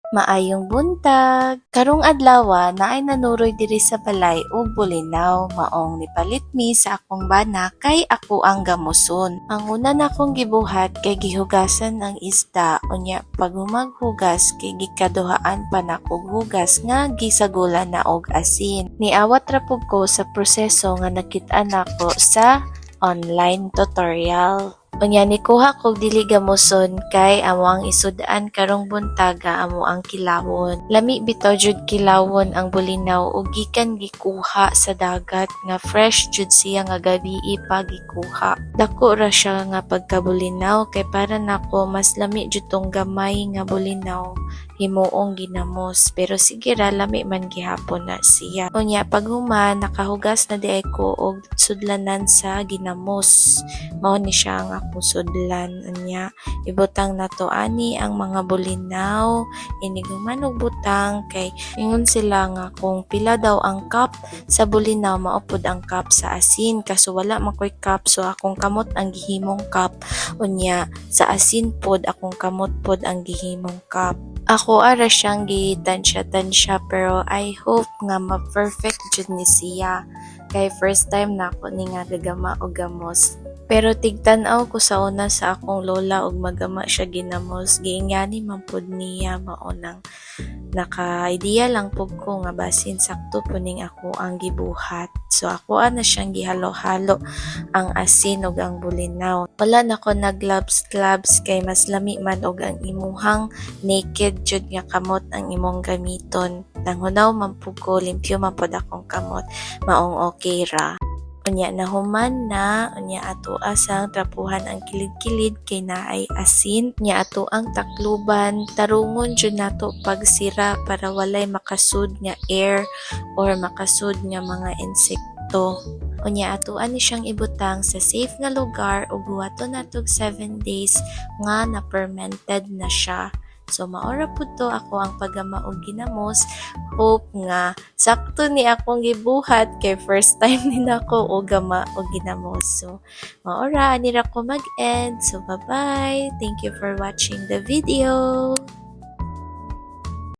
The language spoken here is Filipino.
Maayong buntag. Karong adlaw naay nanuroy diri sa balay ug bulinaw maong nipalit mi sa akong bana kay ako ang gamuson. Ang una nakong gibuhat kay gihugasan ang isda unya pag humaghugas kay gikaduhaan pa nako hugas nga gisagulan na og asin. Niawat ra pud ko sa proseso nga nakit-an nako sa online tutorial. Unya nikuha kog dili gamuson kay amo ang isud-an karong buntaga amo ang kilawon. Lami bitaw jud kilawon ang bulinaw ug gikan gikuha sa dagat nga fresh jud siya nga gabii pa gikuha. Dako ra siya nga pagkabulinaw kay para nako mas lami jud tong gamay nga bulinaw himuong ginamos pero sige ra lami man gihapon na siya. Unya pag human nakahugas na di ay ko og sudlanan sa ginamos. Mao ni siya ang akong sudlan unya ibutang nato ani ang mga bulinaw iniguman og butang kay ingon sila nga kung pila daw ang cup sa bulinaw maupod ang cup sa asin kaso wala man koy cup so akong kamot ang gihimong cup unya sa asin pod akong kamot pod ang gihimong cup. Ako ara siyang gitansya pero I hope nga ma-perfect jud ni siya kay first time na ako ni nga gagama og gamos. Pero tigtan-aw ko sa una sa akong lola og magama siya ginamos giingani man pud niya maunang naka-idea lang pud ko nga basin sakto puning ako ang gibuhat. So ako ana siyang gihalo-halo ang asin ug ang bulinaw. Wala na ko nag-gloves kay mas lami man og ang imuhang naked jud nga kamot ang imong gamiton. Nanghunaw man pud ko limpyo man pud akong kamot maong okay ra. Unya nahuman na, unya ato asang trapuhan ang kilid-kilid kay naay asin, unya ato ang takluban, tarungon jud nato pagsira para walay makasud nga air or makasud nga mga insekto. Unya atoan ni siyang ibutang sa safe nga lugar ug buhaton natog 7 days nga na-fermented na siya. So maora pud to ako ang paggama og ginamos. Hope nga sakto ni akong gibuhat kay first time ni nako og gama og ginamos. So maora ani ra ko mag-end. So bye-bye. Thank you for watching the video.